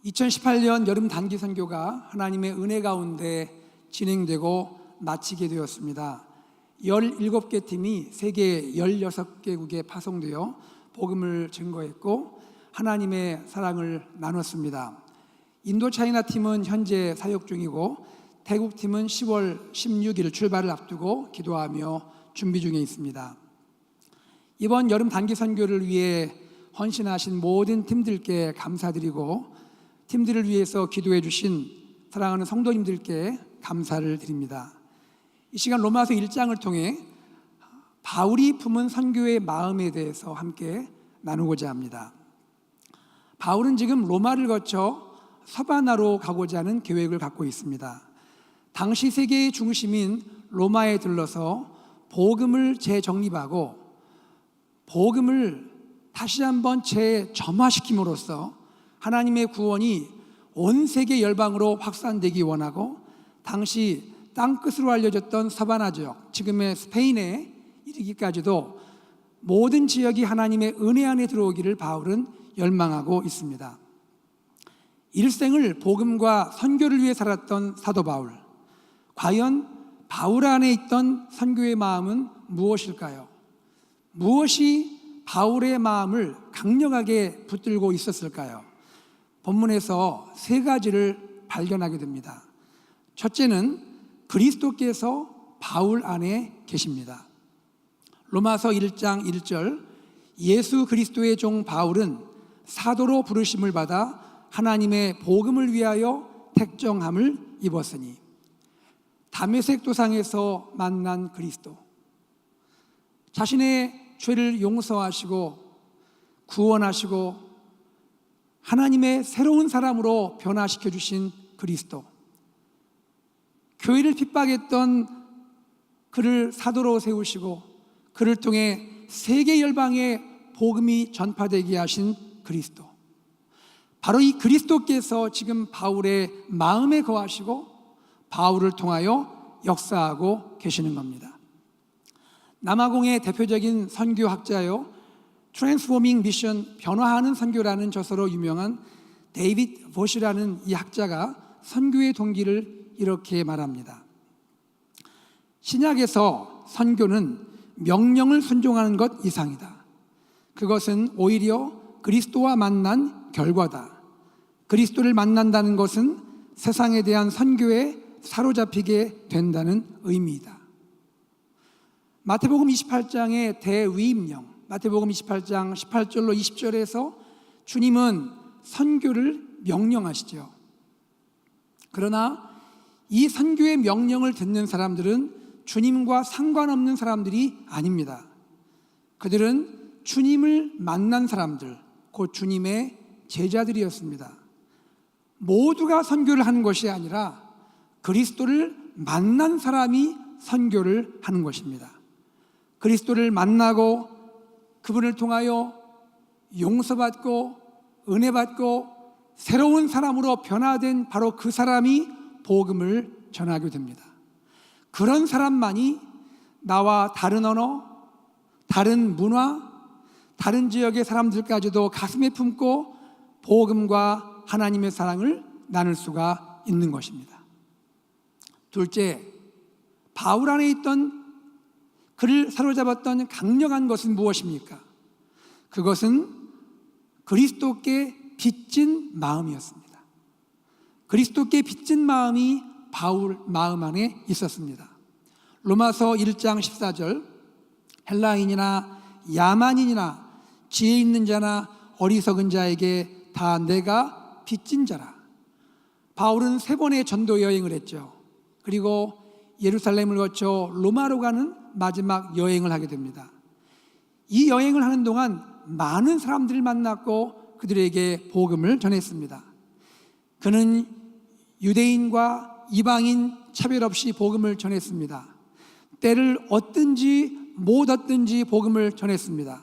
2018년 여름 단기 선교가 하나님의 은혜 가운데 진행되고 마치게 되었습니다. 17개 팀이 세계 16개국에 파송되어 복음을 증거했고 하나님의 사랑을 나눴습니다. 인도 차이나 팀은 현재 사역 중이고 태국 팀은 10월 16일 출발을 앞두고 기도하며 준비 중에 있습니다. 이번 여름 단기 선교를 위해 헌신하신 모든 팀들께 감사드리고 팀들을 위해서 기도해 주신 사랑하는 성도님들께 감사를 드립니다. 이 시간 로마서 1장을 통해 바울이 품은 선교의 마음에 대해서 함께 나누고자 합니다. 바울은 지금 로마를 거쳐 서바나로 가고자 하는 계획을 갖고 있습니다. 당시 세계의 중심인 로마에 들러서 복음을 재정립하고 복음을 다시 한번 재점화시킴으로써 하나님의 구원이 온 세계 열방으로 확산되기 원하고 당시 땅끝으로 알려졌던 서바나 지역, 지금의 스페인에 이르기까지도 모든 지역이 하나님의 은혜 안에 들어오기를 바울은 열망하고 있습니다. 일생을 복음과 선교를 위해 살았던 사도 바울, 과연 바울 안에 있던 선교의 마음은 무엇일까요? 무엇이 바울의 마음을 강력하게 붙들고 있었을까요? 본문에서 세 가지를 발견하게 됩니다. 첫째는 그리스도께서 바울 안에 계십니다. 로마서 1장 1절, 예수 그리스도의 종 바울은 사도로 부르심을 받아 하나님의 복음을 위하여 택정함을 입었으니. 다메섹 도상에서 만난 그리스도, 자신의 죄를 용서하시고 구원하시고 하나님의 새로운 사람으로 변화시켜 주신 그리스도, 교회를 핍박했던 그를 사도로 세우시고 그를 통해 세계 열방에 복음이 전파되게 하신 그리스도, 바로 이 그리스도께서 지금 바울의 마음에 거하시고 바울을 통하여 역사하고 계시는 겁니다. 남아공의 대표적인 선교학자요, 트랜스포밍 미션, 변화하는 선교라는 저서로 유명한 데이빗 보시라는 이 학자가 선교의 동기를 이렇게 말합니다. 신약에서 선교는 명령을 순종하는 것 이상이다. 그것은 오히려 그리스도와 만난 결과다. 그리스도를 만난다는 것은 세상에 대한 선교에 사로잡히게 된다는 의미이다. 마태복음 28장의 대위임령, 마태복음 28장 18절로 20절에서 주님은 선교를 명령하시죠. 그러나 이 선교의 명령을 듣는 사람들은 주님과 상관없는 사람들이 아닙니다. 그들은 주님을 만난 사람들, 곧 주님의 제자들이었습니다. 모두가 선교를 하는 것이 아니라 그리스도를 만난 사람이 선교를 하는 것입니다. 그리스도를 만나고 그분을 통하여 용서받고 은혜받고 새로운 사람으로 변화된 바로 그 사람이 복음을 전하게 됩니다. 그런 사람만이 나와 다른 언어, 다른 문화, 다른 지역의 사람들까지도 가슴에 품고 복음과 하나님의 사랑을 나눌 수가 있는 것입니다. 둘째, 바울 안에 있던 그를 사로잡았던 강력한 것은 무엇입니까? 그것은 그리스도께 빚진 마음이었습니다. 그리스도께 빚진 마음이 바울 마음 안에 있었습니다. 로마서 1장 14절, 헬라인이나 야만인이나 지혜 있는 자나 어리석은 자에게 다 내가 빚진 자라. 바울은 3번의 전도 여행을 했죠. 그리고 예루살렘을 거쳐 로마로 가는 마지막 여행을 하게 됩니다. 이 여행을 하는 동안 많은 사람들을 만났고 그들에게 복음을 전했습니다. 그는 유대인과 이방인 차별 없이 복음을 전했습니다. 때를 얻든지 못 얻든지 복음을 전했습니다.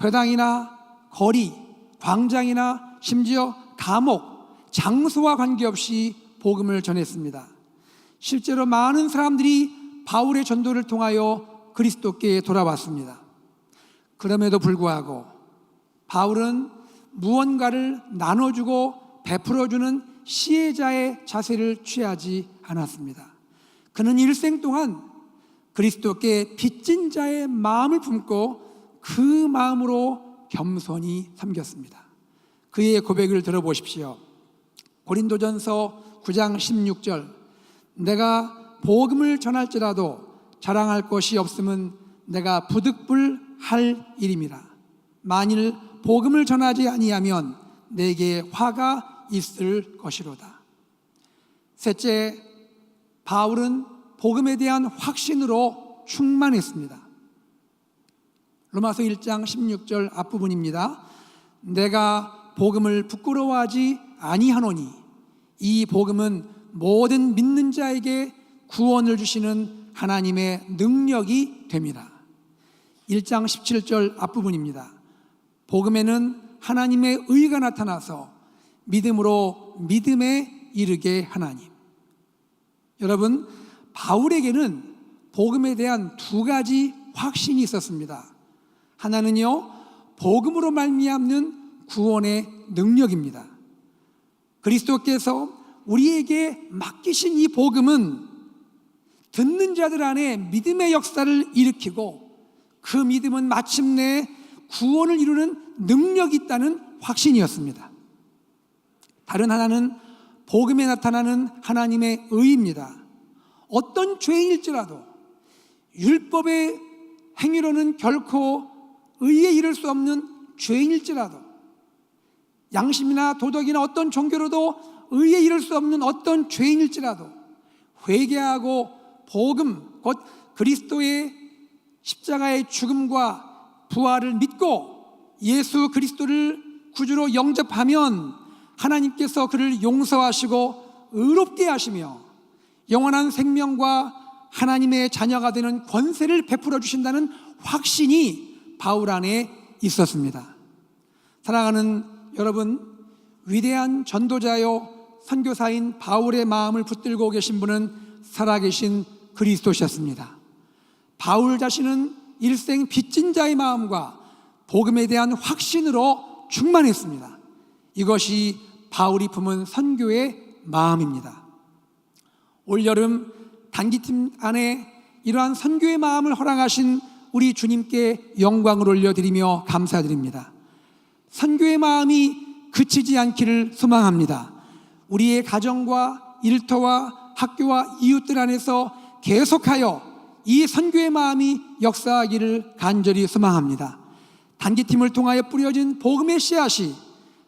회당이나 거리, 광장이나 심지어 감옥, 장소와 관계없이 복음을 전했습니다. 실제로 많은 사람들이 바울의 전도를 통하여 그리스도께 돌아왔습니다. 그럼에도 불구하고 바울은 무언가를 나눠주고 베풀어주는 시혜자의 자세를 취하지 않았습니다. 그는 일생 동안 그리스도께 빚진 자의 마음을 품고 그 마음으로 겸손히 섬겼습니다. 그의 고백을 들어보십시오. 고린도전서 9장 16절, 내가 복음을 전할지라도 자랑할 것이 없음은 내가 부득불할 일임이라. 만일 복음을 전하지 아니하면 내게 화가 있을 것이로다. 셋째, 바울은 복음에 대한 확신으로 충만했습니다. 로마서 1장 16절 앞부분입니다. 내가 복음을 부끄러워하지 아니하노니 이 복음은 모든 믿는 자에게 구원을 주시는 하나님의 능력이 됨이라. 1장 17절 앞부분입니다. 복음에는 하나님의 의가 나타나서 믿음으로 믿음에 이르게 하나님. 여러분, 바울에게는 복음에 대한 두 가지 확신이 있었습니다. 하나는요, 복음으로 말미암는 구원의 능력입니다. 그리스도께서 우리에게 맡기신 이 복음은 듣는 자들 안에 믿음의 역사를 일으키고 그 믿음은 마침내 구원을 이루는 능력이 있다는 확신이었습니다. 다른 하나는 복음에 나타나는 하나님의 의입니다. 어떤 죄인일지라도 율법의 행위로는 결코 의에 이를 수 없는 죄인일지라도, 양심이나 도덕이나 어떤 종교로도 의에 이를 수 없는 어떤 죄인일지라도 회개하고 복음, 곧 그리스도의 십자가의 죽음과 부활을 믿고 예수 그리스도를 구주로 영접하면 하나님께서 그를 용서하시고 의롭게 하시며 영원한 생명과 하나님의 자녀가 되는 권세를 베풀어 주신다는 확신이 바울 안에 있었습니다. 사랑하는 여러분, 위대한 전도자요 선교사인 바울의 마음을 붙들고 계신 분은 살아계신 그리스도셨습니다. 바울 자신은 일생 빚진 자의 마음과 복음에 대한 확신으로 충만했습니다. 이것이 바울이 품은 선교의 마음입니다. 올여름 단기팀 안에 이러한 선교의 마음을 허락하신 우리 주님께 영광을 올려드리며 감사드립니다. 선교의 마음이 그치지 않기를 소망합니다. 우리의 가정과 일터와 학교와 이웃들 안에서 계속하여 이 선교의 마음이 역사하기를 간절히 소망합니다. 단기팀을 통하여 뿌려진 복음의 씨앗이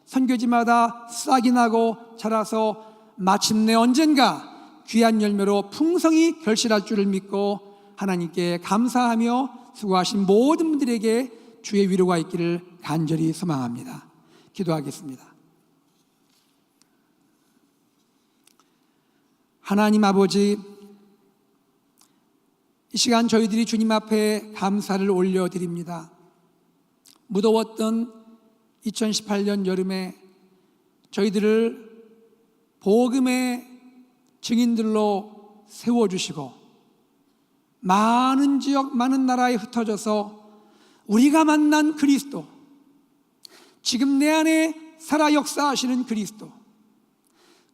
선교지마다 싹이 나고 자라서 마침내 언젠가 귀한 열매로 풍성히 결실할 줄을 믿고 하나님께 감사하며 수고하신 모든 분들에게 주의 위로가 있기를 간절히 소망합니다. 기도하겠습니다. 하나님 아버지, 이 시간 저희들이 주님 앞에 감사를 올려드립니다. 무더웠던 2018년 여름에 저희들을 복음의 증인들로 세워주시고 많은 지역, 많은 나라에 흩어져서 우리가 만난 그리스도, 지금 내 안에 살아 역사하시는 그리스도,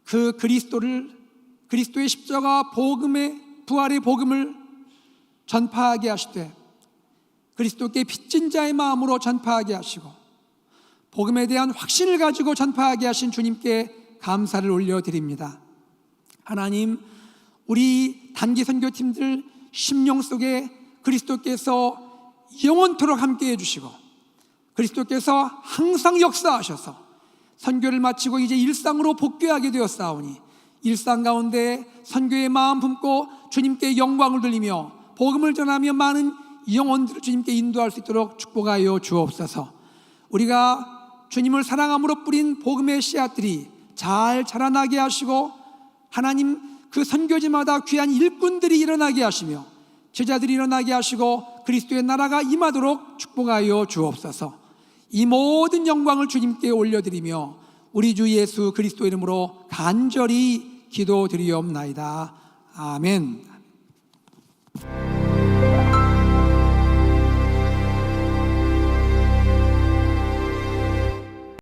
그 그리스도의 십자가 복음의 부활의 복음을 전파하게 하시되 그리스도께 빚진 자의 마음으로 전파하게 하시고 복음에 대한 확신을 가지고 전파하게 하신 주님께 감사를 올려드립니다. 하나님, 우리 단기 선교팀들 심령 속에 그리스도께서 영원토록 함께 해주시고 그리스도께서 항상 역사하셔서 선교를 마치고 이제 일상으로 복귀하게 되었사오니 일상 가운데 선교의 마음 품고 주님께 영광을 돌리며 복음을 전하며 많은 영혼들을 주님께 인도할 수 있도록 축복하여 주옵소서. 우리가 주님을 사랑함으로 뿌린 복음의 씨앗들이 잘 자라나게 하시고 하나님 그 선교지마다 귀한 일꾼들이 일어나게 하시며 제자들이 일어나게 하시고 그리스도의 나라가 임하도록 축복하여 주옵소서. 이 모든 영광을 주님께 올려드리며 우리 주 예수 그리스도 이름으로 간절히 기도드리옵나이다. 아멘.